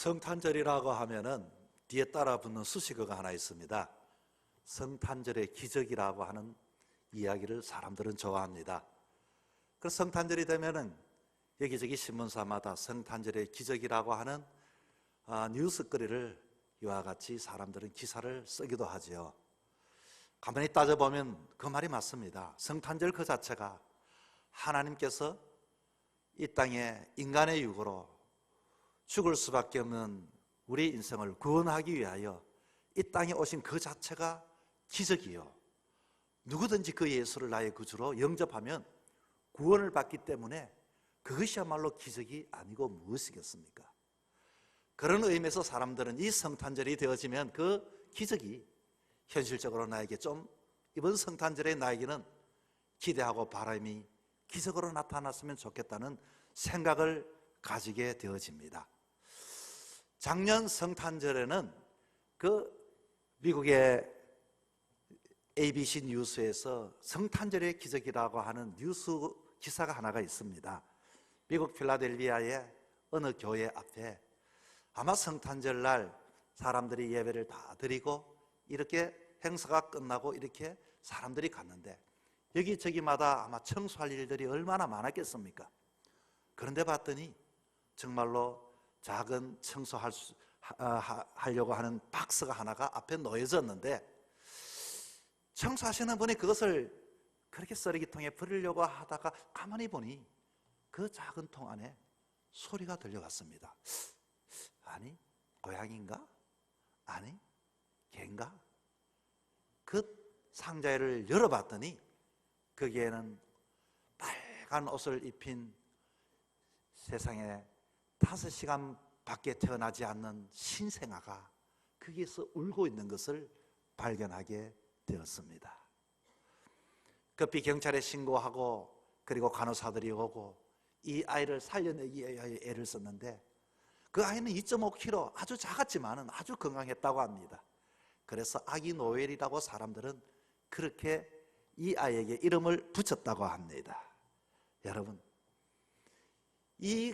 성탄절이라고 하면은 뒤에 따라 붙는 수식어가 하나 있습니다. 성탄절의 기적이라고 하는 이야기를 사람들은 좋아합니다. 그래서 성탄절이 되면은 여기저기 신문사마다 성탄절의 기적이라고 하는 뉴스거리를 이와 같이 사람들은 기사를 쓰기도 하죠. 가만히 따져보면 그 말이 맞습니다. 성탄절 그 자체가 하나님께서 이 땅에 인간의 육으로 죽을 수밖에 없는 우리 인생을 구원하기 위하여 이 땅에 오신 그 자체가 기적이요, 누구든지 그 예수를 나의 구주로 영접하면 구원을 받기 때문에 그것이야말로 기적이 아니고 무엇이겠습니까? 그런 의미에서 사람들은 이 성탄절이 되어지면 그 기적이 현실적으로 나에게 좀 이번 성탄절에 나에게는 기대하고 바람이 기적으로 나타났으면 좋겠다는 생각을 가지게 되어집니다. 작년 성탄절에는 그 미국의 ABC 뉴스에서 성탄절의 기적이라고 하는 뉴스 기사가 하나가 있습니다. 미국 필라델피아의 어느 교회 앞에 아마 성탄절 날 사람들이 예배를 다 드리고 이렇게 행사가 끝나고 이렇게 사람들이 갔는데 여기저기마다 아마 청소할 일들이 얼마나 많았겠습니까? 그런데 봤더니 정말로 작은 청소하려고 하는 박스가 하나가 앞에 놓여졌는데 청소하시는 분이 그것을 그렇게 쓰레기통에 버리려고 하다가 가만히 보니 그 작은 통 안에 소리가 들려갔습니다. 아니, 고양인가? 아니, 개인가? 그 상자를 열어봤더니 거기에는 빨간 옷을 입힌 세상에 5시간 밖에 태어나지 않는 신생아가 거기에서 울고 있는 것을 발견하게 되었습니다. 급히 경찰에 신고하고 그리고 간호사들이 오고 이 아이를 살려내기 위해 애를 썼는데 그 아이는 2.5kg 아주 작았지만 아주 건강했다고 합니다. 그래서 아기 노엘이라고 사람들은 그렇게 이 아이에게 이름을 붙였다고 합니다. 여러분,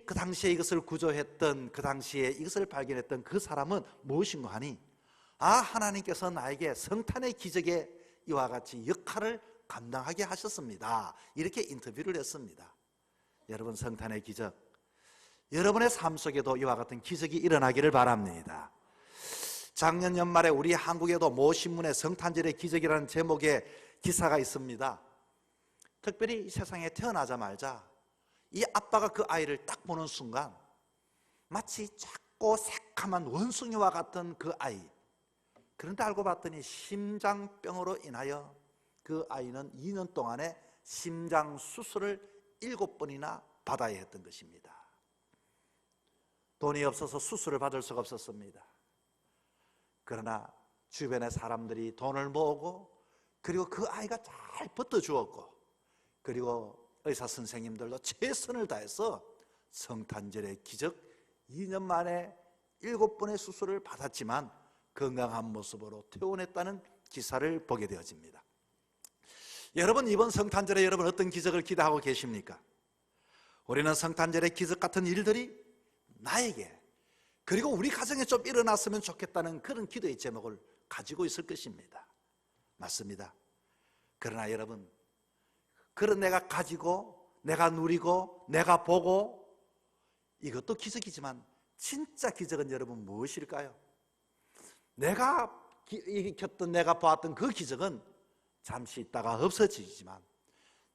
그 당시에 이것을 구조했던, 그 당시에 이것을 발견했던 그 사람은 무엇인가 하니, 하나님께서 나에게 성탄의 기적에 이와 같이 역할을 감당하게 하셨습니다. 이렇게 인터뷰를 했습니다. 여러분, 성탄의 기적, 여러분의 삶 속에도 이와 같은 기적이 일어나기를 바랍니다. 작년 연말에 우리 한국에도 모 신문에 성탄절의 기적이라는 제목의 기사가 있습니다. 특별히 세상에 태어나자마자 이 아빠가 그 아이를 딱 보는 순간 마치 작고 새카만 원숭이와 같은 그 아이, 그런데 알고 봤더니 심장병으로 인하여 그 아이는 2년 동안에 심장 수술을 7번이나 받아야 했던 것입니다. 돈이 없어서 수술을 받을 수가 없었습니다. 그러나 주변의 사람들이 돈을 모으고 그리고 그 아이가 잘 버텨주었고 그리고 의사 선생님들도 최선을 다해서 성탄절의 기적 2년 만에 7번의 수술을 받았지만 건강한 모습으로 퇴원했다는 기사를 보게 되어집니다. 여러분, 이번 성탄절에 여러분 어떤 기적을 기대하고 계십니까? 우리는 성탄절의 기적 같은 일들이 나에게 그리고 우리 가정에 좀 일어났으면 좋겠다는 그런 기도의 제목을 가지고 있을 것입니다. 맞습니다. 그러나 여러분, 그런 내가 가지고 내가 누리고 내가 보고 이것도 기적이지만 진짜 기적은 여러분 무엇일까요? 내가 익혔던 내가 보았던 그 기적은 잠시 있다가 없어지지만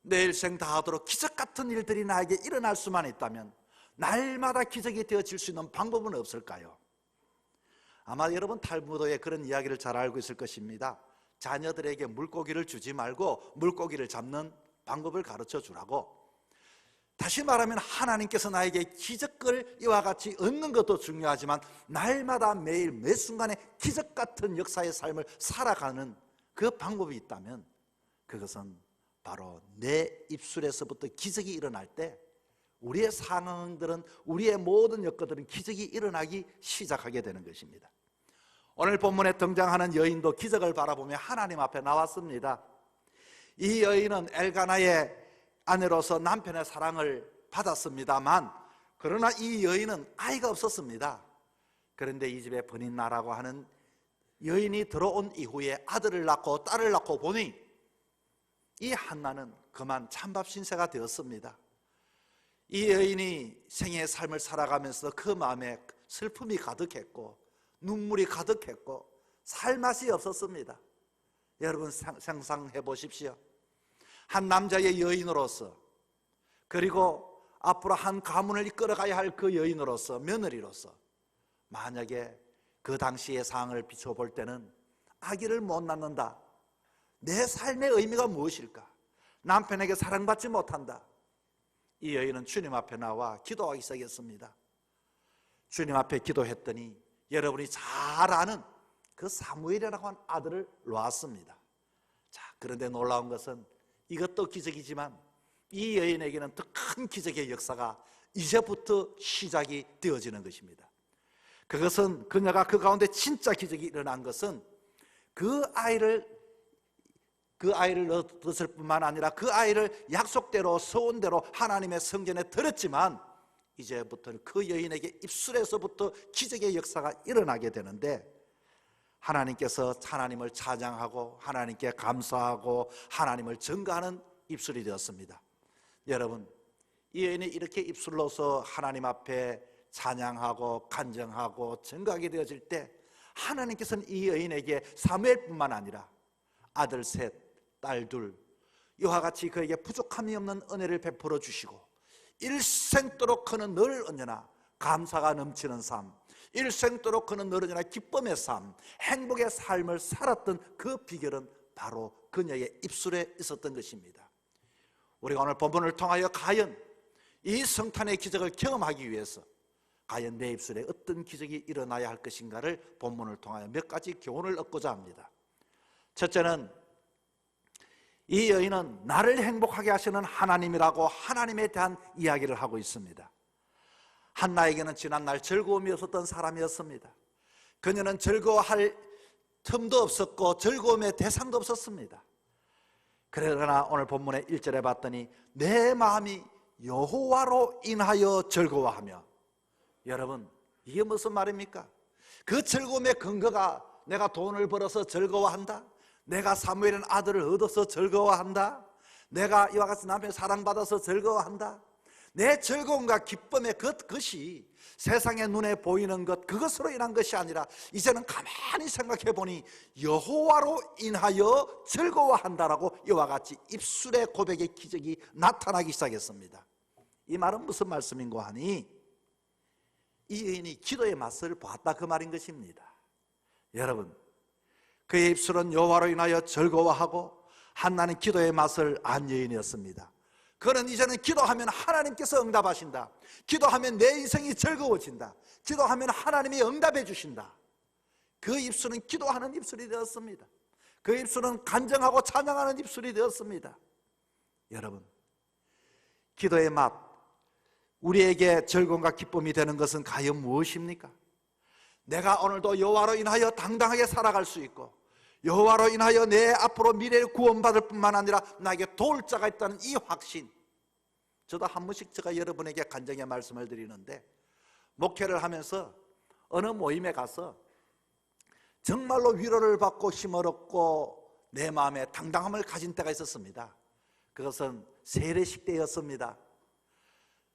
내일 생 다하도록 기적 같은 일들이 나에게 일어날 수만 있다면 날마다 기적이 되어질 수 있는 방법은 없을까요? 아마 여러분 탈무드에 그런 이야기를 잘 알고 있을 것입니다. 자녀들에게 물고기를 주지 말고 물고기를 잡는 방법을 가르쳐 주라고. 다시 말하면 하나님께서 나에게 기적을 이와 같이 얻는 것도 중요하지만 날마다 매일 매 순간에 기적 같은 역사의 삶을 살아가는 그 방법이 있다면 그것은 바로 내 입술에서부터 기적이 일어날 때 우리의 상황들은, 우리의 모든 여건들은 기적이 일어나기 시작하게 되는 것입니다. 오늘 본문에 등장하는 여인도 기적을 바라보며 하나님 앞에 나왔습니다. 이 여인은 엘가나의 아내로서 남편의 사랑을 받았습니다만, 그러나 이 여인은 아이가 없었습니다. 그런데 이 집에 버닌나라고 하는 여인이 들어온 이후에 아들을 낳고 딸을 낳고 보니 이 한나는 그만 찬밥 신세가 되었습니다. 이 여인이 생애의 삶을 살아가면서 그 마음에 슬픔이 가득했고 눈물이 가득했고 살 맛이 없었습니다. 여러분 상상해 보십시오. 한 남자의 여인으로서, 그리고 앞으로 한 가문을 이끌어가야 할 그 여인으로서, 며느리로서, 만약에 그 당시의 상황을 비춰볼 때는 아기를 못 낳는다, 내 삶의 의미가 무엇일까, 남편에게 사랑받지 못한다, 이 여인은 주님 앞에 나와 기도하기 시작했습니다. 주님 앞에 기도했더니 여러분이 잘 아는 그 사무엘이라고 하는 아들을 놓았습니다. 자, 그런데 놀라운 것은 이것도 기적이지만 이 여인에게는 더 큰 기적의 역사가 이제부터 시작이 되어지는 것입니다. 그것은 그녀가 그 가운데 진짜 기적이 일어난 것은 그 아이를 얻었을 뿐만 아니라 그 아이를 약속대로 서원대로 하나님의 성전에 드렸지만 이제부터는 그 여인에게 입술에서부터 기적의 역사가 일어나게 되는데, 하나님께서 하나님을 찬양하고 하나님께 감사하고 하나님을 전가하는 입술이 되었습니다. 여러분, 이 여인이 이렇게 입술로서 하나님 앞에 찬양하고 간정하고 전가하게 되어질 때 하나님께서는 이 여인에게 사무엘뿐만 아니라 아들 셋, 딸 둘, 이와 같이 그에게 부족함이 없는 은혜를 베풀어 주시고 일생도록 그는 늘 언제나 감사가 넘치는 삶, 일생도록 그는 늘 언제나 기쁨의 삶, 행복의 삶을 살았던 그 비결은 바로 그녀의 입술에 있었던 것입니다. 우리가 오늘 본문을 통하여 과연 이 성탄의 기적을 경험하기 위해서 과연 내 입술에 어떤 기적이 일어나야 할 것인가를 본문을 통하여 몇 가지 교훈을 얻고자 합니다. 첫째는 이 여인은 나를 행복하게 하시는 하나님이라고 하나님에 대한 이야기를 하고 있습니다. 한나에게는 지난날 즐거움이 없었던 사람이었습니다. 그녀는 즐거워할 틈도 없었고 즐거움의 대상도 없었습니다. 그러나 오늘 본문의 1절에 봤더니 내 마음이 여호와로 인하여 즐거워하며, 여러분 이게 무슨 말입니까? 그 즐거움의 근거가 내가 돈을 벌어서 즐거워한다, 내가 사무엘은 아들을 얻어서 즐거워한다, 내가 이와 같이 남편의 사랑받아서 즐거워한다, 내 즐거움과 기쁨의 그것이 세상의 눈에 보이는 것, 그것으로 인한 것이 아니라 이제는 가만히 생각해 보니 여호와로 인하여 즐거워한다라고 이와 같이 입술의 고백의 기적이 나타나기 시작했습니다. 이 말은 무슨 말씀인고 하니 이 여인이 기도의 맛을 보았다, 그 말인 것입니다. 여러분, 그의 입술은 여호와로 인하여 즐거워하고 한나는 기도의 맛을 안 여인이었습니다. 그는 이제는 기도하면 하나님께서 응답하신다, 기도하면 내 인생이 즐거워진다, 기도하면 하나님이 응답해 주신다. 그 입술은 기도하는 입술이 되었습니다. 그 입술은 간증하고 찬양하는 입술이 되었습니다. 여러분, 기도의 맛, 우리에게 즐거움과 기쁨이 되는 것은 과연 무엇입니까? 내가 오늘도 여호와로 인하여 당당하게 살아갈 수 있고 여호와로 인하여 내 앞으로 미래를 구원받을 뿐만 아니라 나에게 도울 자가 있다는 이 확신. 저도 한 번씩 제가 여러분에게 간증의 말씀을 드리는데, 목회를 하면서 어느 모임에 가서 정말로 위로를 받고 힘을 얻고 내 마음에 당당함을 가진 때가 있었습니다. 그것은 세례식 때였습니다.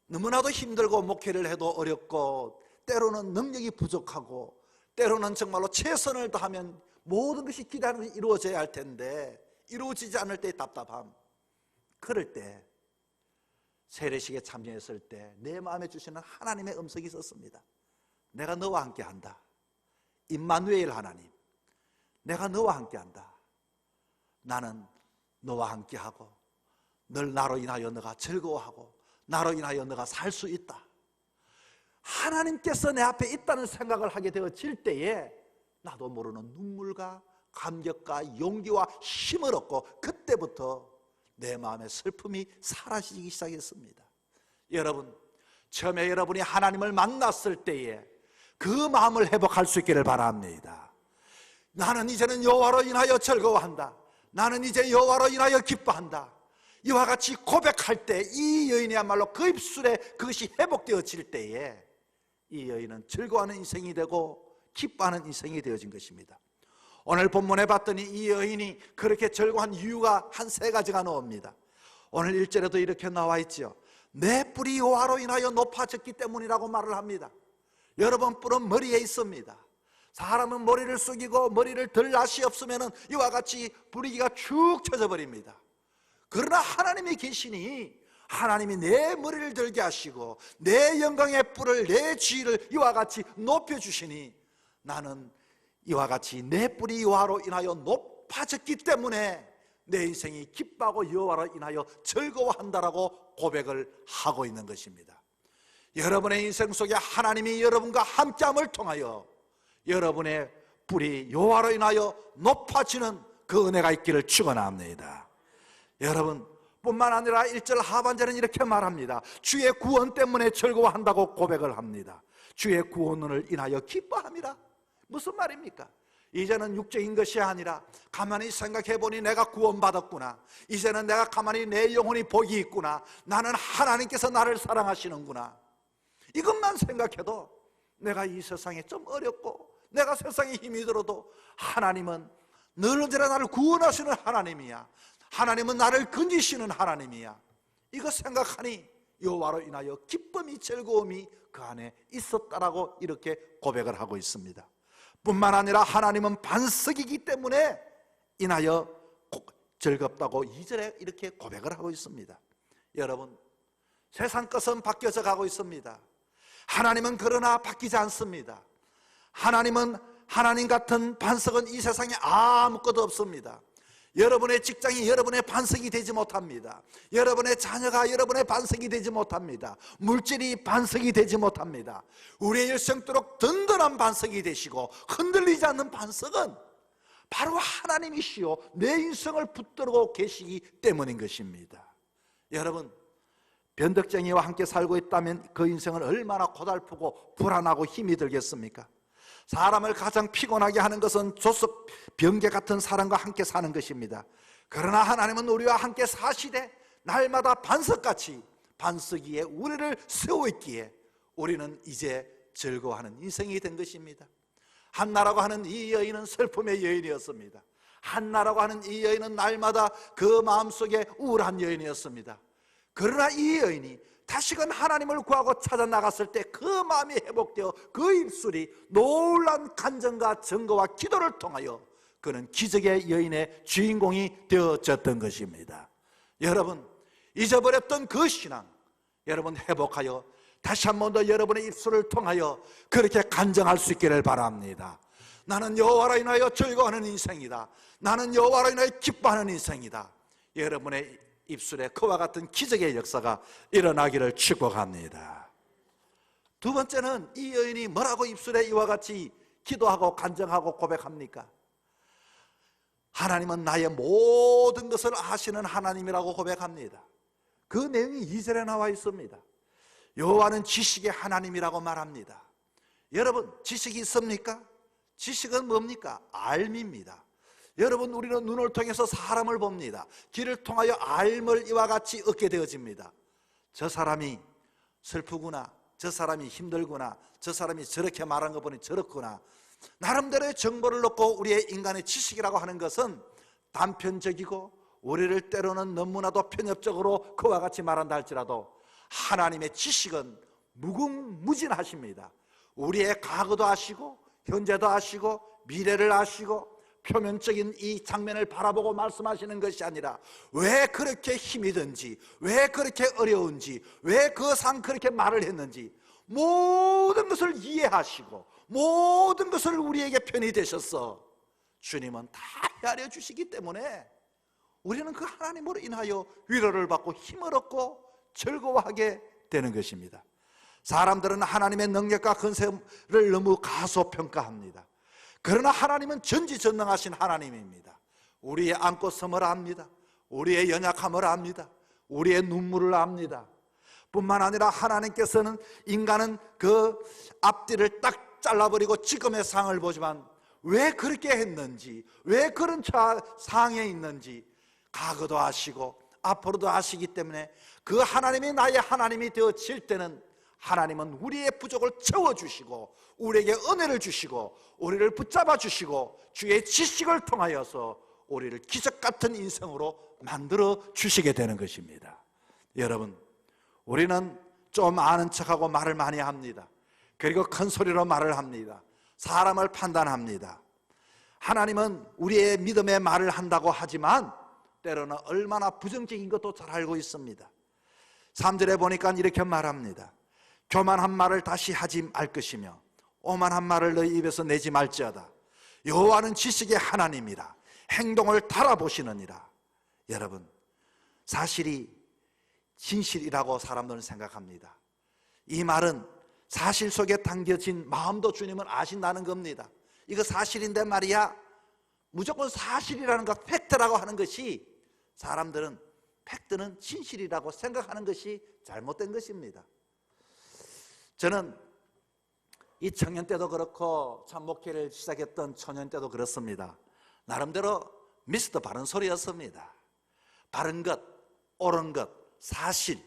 너무나도 힘들고 목회를 해도 어렵고 때로는 능력이 부족하고 때로는 정말로 최선을 다하면 모든 것이 기대하는 것이 이루어져야 할 텐데 이루어지지 않을 때의 답답함, 그럴 때 세례식에 참여했을 때 내 마음에 주시는 하나님의 음성이 있었습니다. 내가 너와 함께한다. 임마누엘 하나님, 내가 너와 함께한다. 나는 너와 함께하고 늘 나로 인하여 너가 즐거워하고 나로 인하여 너가 살 수 있다. 하나님께서 내 앞에 있다는 생각을 하게 되어질 때에 나도 모르는 눈물과 감격과 용기와 힘을 얻고 그때부터 내 마음의 슬픔이 사라지기 시작했습니다. 여러분, 처음에 여러분이 하나님을 만났을 때에 그 마음을 회복할 수 있기를 바랍니다. 나는 이제는 여호와로 인하여 즐거워한다. 나는 이제 여호와로 인하여 기뻐한다. 이와 같이 고백할 때 이 여인이야말로 그 입술에 그것이 회복되어질 때에 이 여인은 즐거워하는 인생이 되고 기뻐하는 인생이 되어진 것입니다. 오늘 본문에 봤더니 이 여인이 그렇게 즐거워한 이유가 한 3가지가 나옵니다. 오늘 1절에도 이렇게 나와 있죠. 내 뿔이 여호와로 인하여 높아졌기 때문이라고 말을 합니다. 여러분, 뿔은 머리에 있습니다. 사람은 머리를 숙이고 머리를 들 낯이 없으면 이와 같이 분위기가 축 처져 버립니다. 그러나 하나님이 계시니 하나님이 내 머리를 들게 하시고 내 영광의 뿔을, 내 지위를 이와 같이 높여주시니 나는 이와 같이 내 뿔이 여호와로 인하여 높아졌기 때문에 내 인생이 기뻐하고 여호와로 인하여 즐거워한다라고 고백을 하고 있는 것입니다. 여러분의 인생 속에 하나님이 여러분과 함께함을 통하여 여러분의 뿔이 여호와로 인하여 높아지는 그 은혜가 있기를 축원합니다. 여러분, 뿐만 아니라 1절 하반절은 이렇게 말합니다. 주의 구원 때문에 즐거워한다고 고백을 합니다. 주의 구원을 인하여 기뻐함이라. 무슨 말입니까? 이제는 육적인 것이 아니라 가만히 생각해 보니 내가 구원받았구나. 이제는 내가 가만히 내 영혼이 복이 있구나. 나는 하나님께서 나를 사랑하시는구나. 이것만 생각해도 내가 이 세상에 좀 어렵고 내가 세상에 힘이 들어도 하나님은 늘 언제나 나를 구원하시는 하나님이야. 하나님은 나를 건지시는 하나님이야. 이거 생각하니 여호와로 인하여 기쁨이, 즐거움이 그 안에 있었다라고 이렇게 고백을 하고 있습니다. 뿐만 아니라 하나님은 반석이기 때문에 인하여 즐겁다고 2절에 이렇게 고백을 하고 있습니다. 여러분, 세상 것은 바뀌어져 가고 있습니다. 하나님은 그러나 바뀌지 않습니다. 하나님은, 하나님 같은 반석은 이 세상에 아무것도 없습니다. 여러분의 직장이 여러분의 반석이 되지 못합니다. 여러분의 자녀가 여러분의 반석이 되지 못합니다. 물질이 반석이 되지 못합니다. 우리의 일생도록 든든한 반석이 되시고 흔들리지 않는 반석은 바로 하나님이시요 내 인생을 붙들고 계시기 때문인 것입니다. 여러분, 변덕쟁이와 함께 살고 있다면 그 인생은 얼마나 고달프고 불안하고 힘이 들겠습니까? 사람을 가장 피곤하게 하는 것은 조석 병개 같은 사람과 함께 사는 것입니다. 그러나 하나님은 우리와 함께 사시되 날마다 반석같이 반석 위에 우리를 세워 있기에 우리는 이제 즐거워하는 인생이 된 것입니다. 한나라고 하는 이 여인은 슬픔의 여인이었습니다. 한나라고 하는 이 여인은 날마다 그 마음속에 우울한 여인이었습니다. 그러나 이 여인이 다시금 하나님을 구하고 찾아 나갔을 때 그 마음이 회복되어 그 입술이 놀란 간증과 증거와 기도를 통하여 그는 기적의 여인의 주인공이 되어졌던 것입니다. 여러분, 잊어버렸던 그 신앙 여러분 회복하여 다시 한 번 더 여러분의 입술을 통하여 그렇게 간증할 수 있기를 바랍니다. 나는 여호와로 인하여 즐거워하는 인생이다. 나는 여호와로 인하여 기뻐하는 인생이다. 여러분의 입술에 그와 같은 기적의 역사가 일어나기를 축복합니다. 두 번째는 이 여인이 뭐라고 입술에 이와 같이 기도하고 간증하고 고백합니까? 하나님은 나의 모든 것을 아시는 하나님이라고 고백합니다. 그 내용이 2절에 나와 있습니다. 여호와는 지식의 하나님이라고 말합니다. 여러분, 지식이 있습니까? 지식은 뭡니까? 알미입니다. 여러분, 우리는 눈을 통해서 사람을 봅니다. 귀를 통하여 알을 이와 같이 얻게 되어집니다. 저 사람이 슬프구나, 저 사람이 힘들구나, 저 사람이 저렇게 말한 거 보니 저렇구나. 나름대로의 정보를 넣고 우리의 인간의 지식이라고 하는 것은 단편적이고 우리를 때로는 너무나도 편협적으로 그와 같이 말한다 할지라도 하나님의 지식은 무궁무진하십니다. 우리의 과거도 아시고 현재도 아시고 미래를 아시고 표면적인 이 장면을 바라보고 말씀하시는 것이 아니라 왜 그렇게 힘이 든지, 왜 그렇게 어려운지, 왜 그 상 그렇게 말을 했는지 모든 것을 이해하시고 모든 것을 우리에게 편히 되셔서 주님은 다 헤아려 주시기 때문에 우리는 그 하나님으로 인하여 위로를 받고 힘을 얻고 즐거워하게 되는 것입니다. 사람들은 하나님의 능력과 권세를 너무 가소평가합니다. 그러나 하나님은 전지전능하신 하나님입니다. 우리의 안고 섬을 압니다. 우리의 연약함을 압니다. 우리의 눈물을 압니다. 뿐만 아니라 하나님께서는 인간은 그 앞뒤를 딱 잘라버리고 지금의 상을 보지만 왜 그렇게 했는지, 왜 그런 상에 있는지 과거도 아시고 앞으로도 아시기 때문에 그 하나님이 나의 하나님이 되어질 때는 하나님은 우리의 부족을 채워주시고 우리에게 은혜를 주시고 우리를 붙잡아 주시고 주의 지식을 통하여서 우리를 기적같은 인생으로 만들어 주시게 되는 것입니다. 여러분, 우리는 좀 아는 척하고 말을 많이 합니다. 그리고 큰 소리로 말을 합니다. 사람을 판단합니다. 하나님은 우리의 믿음의 말을 한다고 하지만 때로는 얼마나 부정적인 것도 잘 알고 있습니다. 3절에 보니까 이렇게 말합니다. 교만한 말을 다시 하지 말 것이며 오만한 말을 너희 입에서 내지 말지어다. 여호와는 지식의 하나님이라 행동을 달아보시느니라. 여러분, 사실이 진실이라고 사람들은 생각합니다. 이 말은 사실 속에 담겨진 마음도 주님은 아신다는 겁니다. 이거 사실인데 말이야, 무조건 사실이라는 것, 팩트라고 하는 것이 사람들은 팩트는 진실이라고 생각하는 것이 잘못된 것입니다. 저는 이 청년 때도 그렇고 참 목회를 시작했던 초년 때도 그렇습니다. 나름대로 미스터 바른 소리였습니다. 바른 것, 옳은 것, 사실.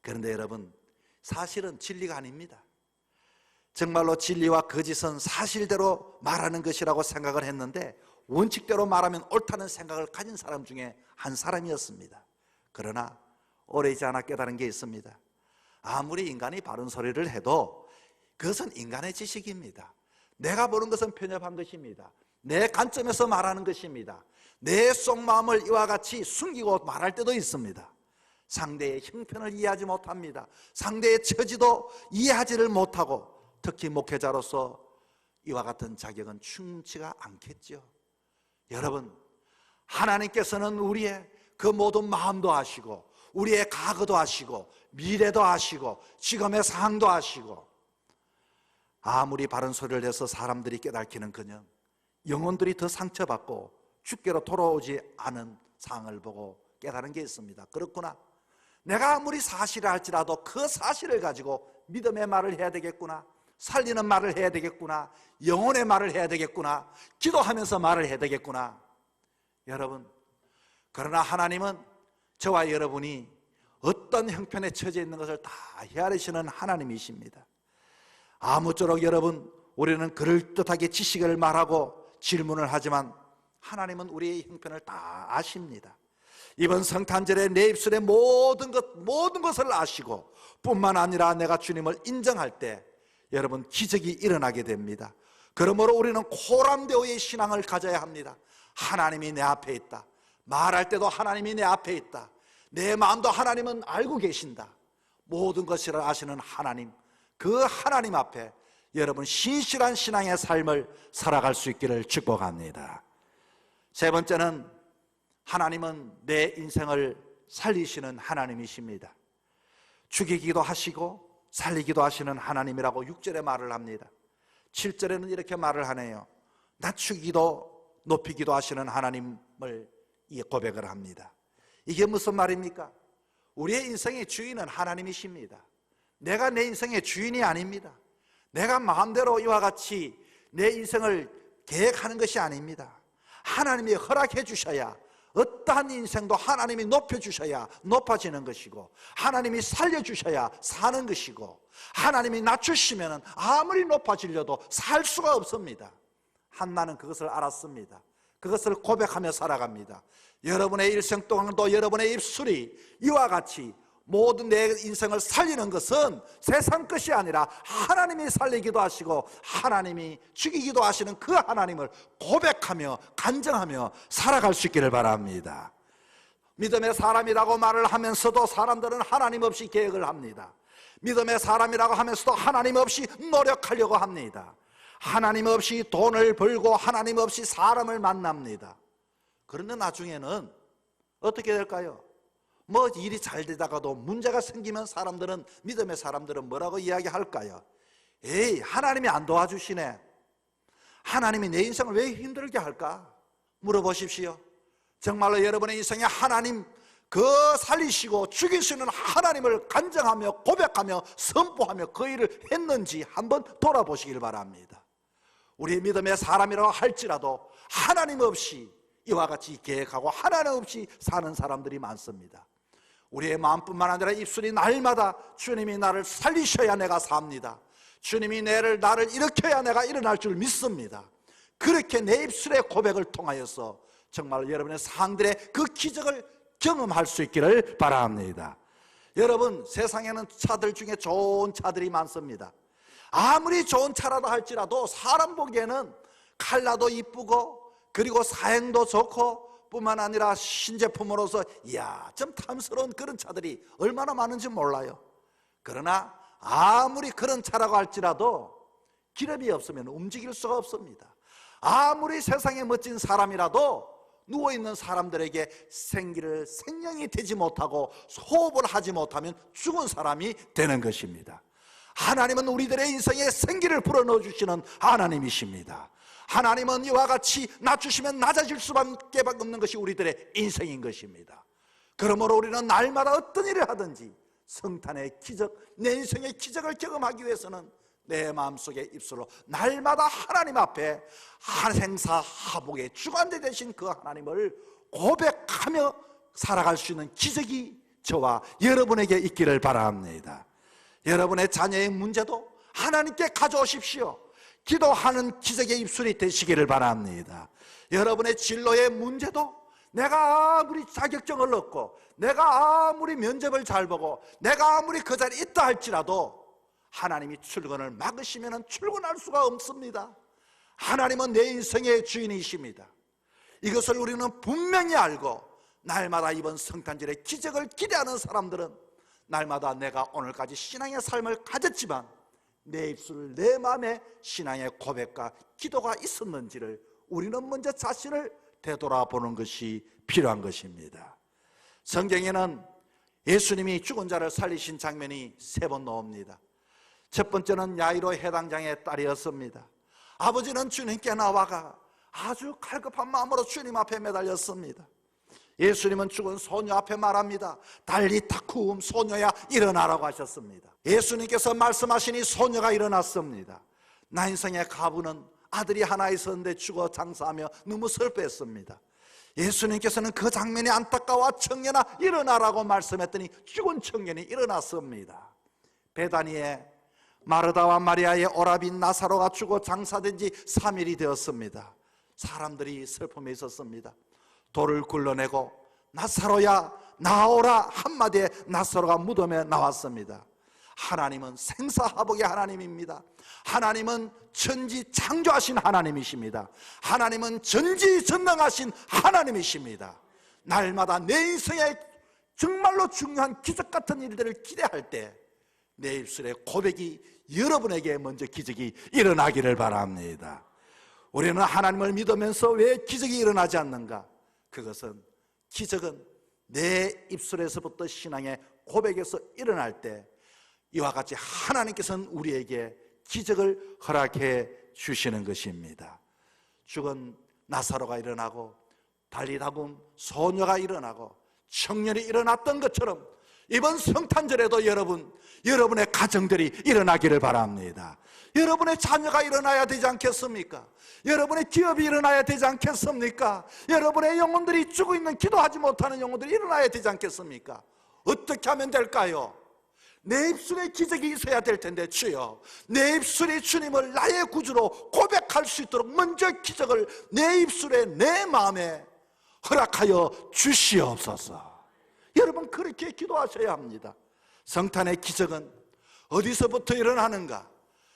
그런데 여러분, 사실은 진리가 아닙니다. 정말로 진리와 거짓은 사실대로 말하는 것이라고 생각을 했는데 원칙대로 말하면 옳다는 생각을 가진 사람 중에 한 사람이었습니다. 그러나 오래지 않아 깨달은 게 있습니다. 아무리 인간이 바른 소리를 해도 그것은 인간의 지식입니다. 내가 보는 것은 편협한 것입니다. 내 관점에서 말하는 것입니다. 내 속마음을 이와 같이 숨기고 말할 때도 있습니다. 상대의 형편을 이해하지 못합니다. 상대의 처지도 이해하지를 못하고 특히 목회자로서 이와 같은 자격은 충분치가 않겠죠. 여러분, 하나님께서는 우리의 그 모든 마음도 아시고 우리의 과거도 아시고 미래도 아시고 지금의 상황도 아시고 아무리 바른 소리를 해서 사람들이 깨닫기는커녕 영혼들이 더 상처받고 주께로 돌아오지 않은 상황을 보고 깨달은 게 있습니다. 그렇구나, 내가 아무리 사실을 할지라도 그 사실을 가지고 믿음의 말을 해야 되겠구나, 살리는 말을 해야 되겠구나, 영혼의 말을 해야 되겠구나, 기도하면서 말을 해야 되겠구나. 여러분, 그러나 하나님은 저와 여러분이 어떤 형편에 처해 있는 것을 다 헤아리시는 하나님이십니다. 아무쪼록 여러분, 우리는 그럴듯하게 지식을 말하고 질문을 하지만 하나님은 우리의 형편을 다 아십니다. 이번 성탄절에 내 입술의 모든 것을 아시고 뿐만 아니라 내가 주님을 인정할 때 여러분 기적이 일어나게 됩니다. 그러므로 우리는 코람데오의 신앙을 가져야 합니다. 하나님이 내 앞에 있다. 말할 때도 하나님이 내 앞에 있다. 내 마음도 하나님은 알고 계신다. 모든 것을 아시는 하나님, 그 하나님 앞에 여러분 신실한 신앙의 삶을 살아갈 수 있기를 축복합니다. 세 번째는 하나님은 내 인생을 살리시는 하나님이십니다. 죽이기도 하시고 살리기도 하시는 하나님이라고 6절에 말을 합니다. 7절에는 이렇게 말을 하네요. 낮추기도 높이기도 하시는 하나님을 고백을 합니다. 이게 무슨 말입니까? 우리의 인생의 주인은 하나님이십니다. 내가 내 인생의 주인이 아닙니다. 내가 마음대로 이와 같이 내 인생을 계획하는 것이 아닙니다. 하나님이 허락해 주셔야 어떠한 인생도 하나님이 높여주셔야 높아지는 것이고 하나님이 살려주셔야 사는 것이고 하나님이 낮추시면 아무리 높아지려도 살 수가 없습니다. 한나는 그것을 알았습니다. 그것을 고백하며 살아갑니다. 여러분의 일생 동안도 여러분의 입술이 이와 같이 모든 내 인생을 살리는 것은 세상 것이 아니라 하나님이 살리기도 하시고 하나님이 죽이기도 하시는 그 하나님을 고백하며 간증하며 살아갈 수 있기를 바랍니다. 믿음의 사람이라고 말을 하면서도 사람들은 하나님 없이 계획을 합니다. 믿음의 사람이라고 하면서도 하나님 없이 노력하려고 합니다. 하나님 없이 돈을 벌고 하나님 없이 사람을 만납니다. 그런데 나중에는 어떻게 될까요? 뭐 일이 잘 되다가도 문제가 생기면 사람들은, 믿음의 사람들은 뭐라고 이야기할까요? 에이, 하나님이 안 도와주시네. 하나님이 내 인생을 왜 힘들게 할까? 물어보십시오. 정말로 여러분의 인생에 하나님 그 살리시고 죽이시는 하나님을 간증하며 고백하며 선포하며 그 일을 했는지 한번 돌아보시길 바랍니다. 우리 믿음의 사람이라고 할지라도 하나님 없이 이와 같이 계획하고 하나님 없이 사는 사람들이 많습니다. 우리의 마음뿐만 아니라 입술이 날마다 주님이 나를 살리셔야 내가 삽니다, 주님이 나를 일으켜야 내가 일어날 줄 믿습니다, 그렇게 내 입술의 고백을 통하여서 정말 여러분의 상들의 그 기적을 경험할 수 있기를 바랍니다. 여러분, 세상에는 차들 중에 좋은 차들이 많습니다. 아무리 좋은 차라도 할지라도 사람 보기에는 컬러도 이쁘고 그리고 사행도 좋고 뿐만 아니라 신제품으로서 이야 좀 탐스러운 그런 차들이 얼마나 많은지 몰라요. 그러나 아무리 그런 차라고 할지라도 기름이 없으면 움직일 수가 없습니다. 아무리 세상에 멋진 사람이라도 누워있는 사람들에게 생명이 되지 못하고 호흡을 하지 못하면 죽은 사람이 되는 것입니다. 하나님은 우리들의 인생에 생기를 불어넣어 주시는 하나님이십니다. 하나님은 이와 같이 낮추시면 낮아질 수밖에 없는 것이 우리들의 인생인 것입니다. 그러므로 우리는 날마다 어떤 일을 하든지 성탄의 기적, 내 인생의 기적을 경험하기 위해서는 내 마음속의 입술로 날마다 하나님 앞에 한생사하복의 주관자 되신 그 하나님을 고백하며 살아갈 수 있는 기적이 저와 여러분에게 있기를 바랍니다. 여러분의 자녀의 문제도 하나님께 가져오십시오. 기도하는 기적의 입술이 되시기를 바랍니다. 여러분의 진로의 문제도 내가 아무리 자격증을 얻고 내가 아무리 면접을 잘 보고 내가 아무리 그 자리에 있다 할지라도 하나님이 출근을 막으시면 출근할 수가 없습니다. 하나님은 내 인생의 주인이십니다. 이것을 우리는 분명히 알고 날마다 이번 성탄절의 기적을 기대하는 사람들은 날마다 내가 오늘까지 신앙의 삶을 가졌지만 내 입술, 내 마음에 신앙의 고백과 기도가 있었는지를 우리는 먼저 자신을 되돌아보는 것이 필요한 것입니다. 성경에는 예수님이 죽은 자를 살리신 장면이 3번 나옵니다. 첫 번째는 야이로 해당장의 딸이었습니다. 아버지는 주님께 나와가 아주 갈급한 마음으로 주님 앞에 매달렸습니다. 예수님은 죽은 소녀 앞에 말합니다. 달리타쿰, 소녀야 일어나라고 하셨습니다. 예수님께서 말씀하시니 소녀가 일어났습니다. 나 인생의 가부는 아들이 하나 있었는데 죽어 장사하며 너무 슬퍼했습니다. 예수님께서는 그 장면이 안타까워 청년아 일어나라고 말씀했더니 죽은 청년이 일어났습니다. 베다니에 마르다와 마리아의 오라빈 나사로가 죽어 장사된 지 3일이 되었습니다. 사람들이 슬픔에 있었습니다. 돌을 굴러내고 나사로야 나오라 한마디에 나사로가 무덤에 나왔습니다. 하나님은 생사하복의 하나님입니다. 하나님은 천지 창조하신 하나님이십니다. 하나님은 전지전능하신 하나님이십니다. 날마다 내 인생에 정말로 중요한 기적 같은 일들을 기대할 때 내 입술의 고백이 여러분에게 먼저 기적이 일어나기를 바랍니다. 우리는 하나님을 믿으면서 왜 기적이 일어나지 않는가? 그것은 기적은 내 입술에서부터 신앙의 고백에서 일어날 때 이와 같이 하나님께서는 우리에게 기적을 허락해 주시는 것입니다. 죽은 나사로가 일어나고 달리다굼 소녀가 일어나고 청년이 일어났던 것처럼 이번 성탄절에도 여러분의 가정들이 일어나기를 바랍니다. 여러분의 자녀가 일어나야 되지 않겠습니까? 여러분의 기업이 일어나야 되지 않겠습니까? 여러분의 영혼들이 죽어 있는 기도하지 못하는 영혼들이 일어나야 되지 않겠습니까? 어떻게 하면 될까요? 내 입술에 기적이 있어야 될 텐데 주여 내 입술이 주님을 나의 구주로 고백할 수 있도록 먼저 기적을 내 입술에 내 마음에 허락하여 주시옵소서. 여러분 그렇게 기도하셔야 합니다. 성탄의 기적은 어디서부터 일어나는가?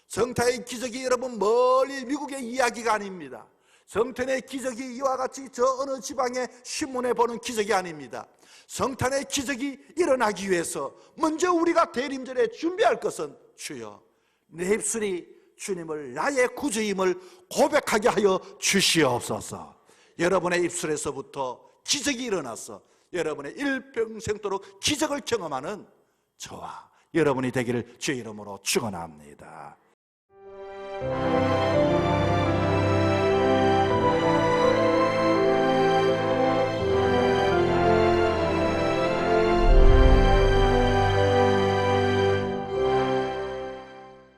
성탄의 기적이 여러분 멀리 미국의 이야기가 아닙니다. 성탄의 기적이 이와 같이 저 어느 지방의 신문에 보는 기적이 아닙니다. 성탄의 기적이 일어나기 위해서 먼저 우리가 대림절에 준비할 것은 주여 내 입술이 주님을 나의 구주임을 고백하게 하여 주시옵소서. 여러분의 입술에서부터 기적이 일어나서 여러분의 일평생도록 기적을 경험하는 저와 여러분이 되기를 주의 이름으로 축원합니다.